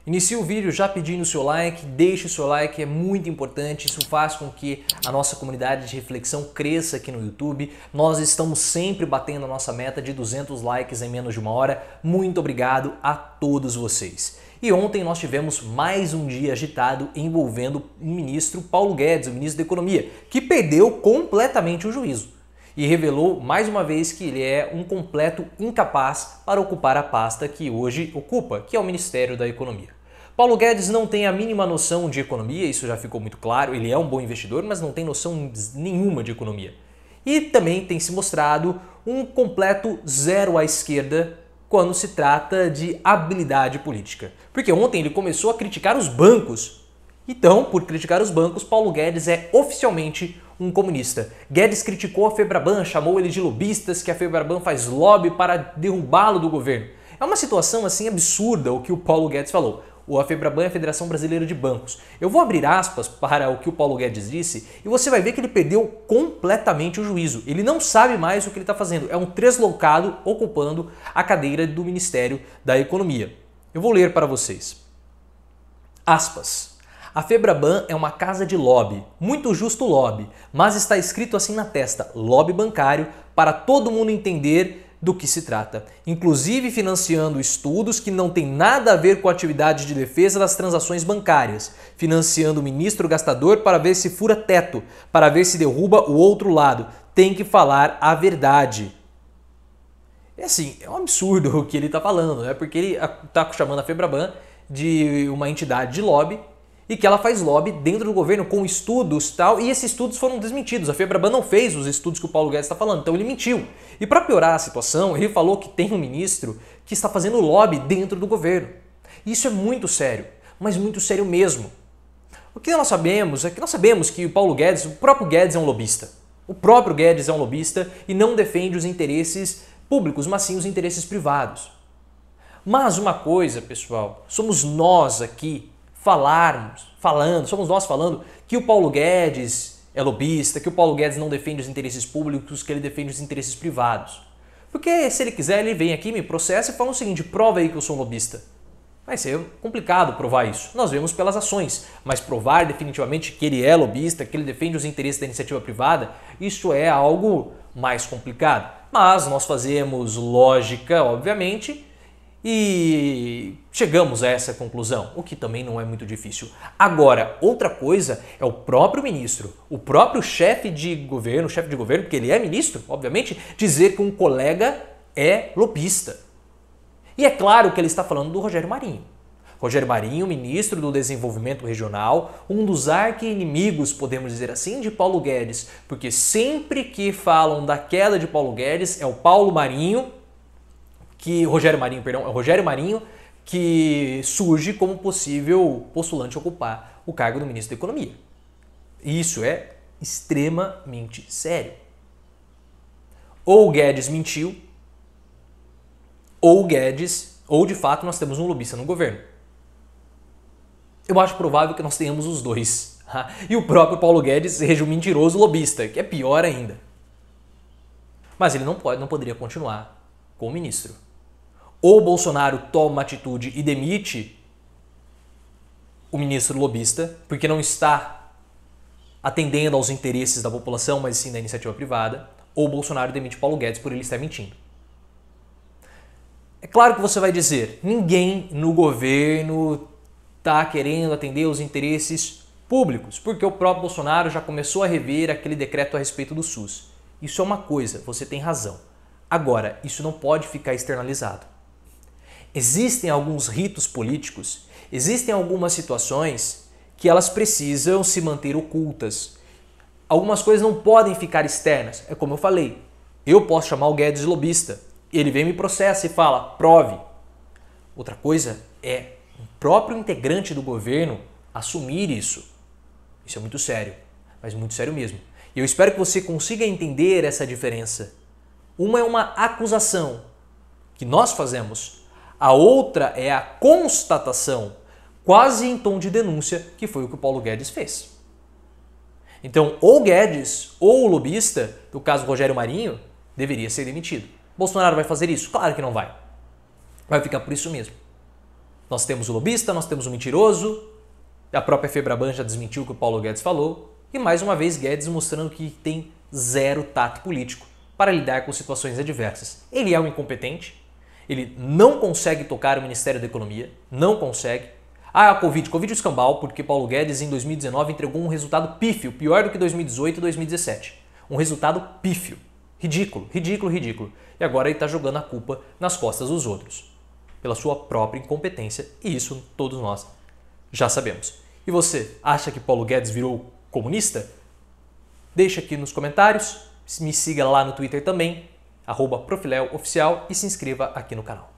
Inicie o vídeo já pedindo o seu like, deixe o seu like, é muito importante, isso faz com que a nossa comunidade de reflexão cresça aqui no YouTube. Nós estamos sempre batendo a nossa meta de 200 likes em menos de uma hora. Muito obrigado a todos vocês. E ontem nós tivemos mais um dia agitado envolvendo o ministro Paulo Guedes, o ministro da Economia, que perdeu completamente o juízo e revelou mais uma vez que ele é um completo incapaz para ocupar a pasta que hoje ocupa, que é o Ministério da Economia. Paulo Guedes não tem a mínima noção de economia, isso já ficou muito claro, ele é um bom investidor, mas não tem noção nenhuma de economia. E também tem se mostrado um completo zero à esquerda quando se trata de habilidade política. Porque ontem ele começou a criticar os bancos. Então, por criticar os bancos, Paulo Guedes é oficialmente um comunista. Guedes criticou a Febraban, chamou ele de lobistas, que a Febraban faz lobby para derrubá-lo do governo. É uma situação assim absurda o que o Paulo Guedes falou. A Febraban é a Federação Brasileira de Bancos. Eu vou abrir aspas para o que o Paulo Guedes disse e você vai ver que ele perdeu completamente o juízo. Ele não sabe mais o que ele está fazendo. É um deslocado ocupando a cadeira do Ministério da Economia. Eu vou ler para vocês. Aspas. A Febraban é uma casa de lobby, muito justo lobby, mas está escrito assim na testa, lobby bancário, para todo mundo entender do que se trata, inclusive financiando estudos que não têm nada a ver com a atividade de defesa das transações bancárias, financiando o ministro gastador para ver se fura teto, para ver se derruba o outro lado. Tem que falar a verdade. É assim, é um absurdo o que ele está falando, né? Porque ele está chamando a Febraban de uma entidade de lobby e que ela faz lobby dentro do governo com estudos e tal, e esses estudos foram desmentidos. A Febraban não fez os estudos que o Paulo Guedes está falando, então ele mentiu. E para piorar a situação, ele falou que tem um ministro que está fazendo lobby dentro do governo. Isso é muito sério, mas muito sério mesmo. O que nós sabemos é que o Paulo Guedes, o próprio Guedes é um lobista. O próprio Guedes é um lobista e não defende os interesses públicos, mas sim os interesses privados. Mas uma coisa, pessoal, somos nós aqui falando que o Paulo Guedes é lobista, que o Paulo Guedes não defende os interesses públicos, que ele defende os interesses privados. Porque se ele quiser, ele vem aqui, me processa e fala o seguinte, prova aí que eu sou um lobista. Vai ser complicado provar isso. Nós vemos pelas ações, mas provar definitivamente que ele é lobista, que ele defende os interesses da iniciativa privada, isso é algo mais complicado. Mas nós fazemos lógica, obviamente, e chegamos a essa conclusão, o que também não é muito difícil. Agora, outra coisa é o próprio ministro, o próprio chefe de governo, porque ele é ministro, obviamente, dizer que um colega é lobista. E é claro que ele está falando do Rogério Marinho. Rogério Marinho, ministro do Desenvolvimento Regional, um dos arqui-inimigos, podemos dizer assim, de Paulo Guedes, porque sempre que falam da queda de Paulo Guedes é o Rogério Marinho que surge como possível postulante a ocupar o cargo do ministro da Economia. Isso é extremamente sério. Ou o Guedes mentiu, ou de fato nós temos um lobista no governo. Eu acho provável que nós tenhamos os dois. E o próprio Paulo Guedes seja um mentiroso lobista, que é pior ainda. Mas ele não poderia continuar como ministro. Ou o Bolsonaro toma uma atitude e demite o ministro lobista, porque não está atendendo aos interesses da população, mas sim da iniciativa privada, ou o Bolsonaro demite Paulo Guedes por ele estar mentindo. É claro que você vai dizer, ninguém no governo está querendo atender aos interesses públicos, porque o próprio Bolsonaro já começou a rever aquele decreto a respeito do SUS. Isso é uma coisa, você tem razão. Agora, isso não pode ficar externalizado. Existem alguns ritos políticos, existem algumas situações que elas precisam se manter ocultas. Algumas coisas não podem ficar externas. É como eu falei, eu posso chamar o Guedes de lobista, ele vem me processa e fala, prove. Outra coisa é o próprio integrante do governo assumir isso. Isso é muito sério, mas muito sério mesmo. E eu espero que você consiga entender essa diferença. Uma é uma acusação que nós fazemos. A outra é a constatação, quase em tom de denúncia, que foi o que o Paulo Guedes fez. Então, ou o Guedes ou o lobista, no caso Rogério Marinho, deveria ser demitido. Bolsonaro vai fazer isso? Claro que não vai. Vai ficar por isso mesmo. Nós temos o lobista, nós temos o mentiroso, a própria Febraban já desmentiu o que o Paulo Guedes falou, e mais uma vez Guedes mostrando que tem zero tato político para lidar com situações adversas. Ele é um incompetente, ele não consegue tocar o Ministério da Economia, não consegue. A Covid o escambau, porque Paulo Guedes em 2019 entregou um resultado pífio, pior do que 2018 e 2017. Um resultado pífio. Ridículo, ridículo, ridículo. E agora ele está jogando a culpa nas costas dos outros, pela sua própria incompetência, e isso todos nós já sabemos. E você, acha que Paulo Guedes virou comunista? Deixa aqui nos comentários, me siga lá no Twitter também, @profileoficial, e se inscreva aqui no canal.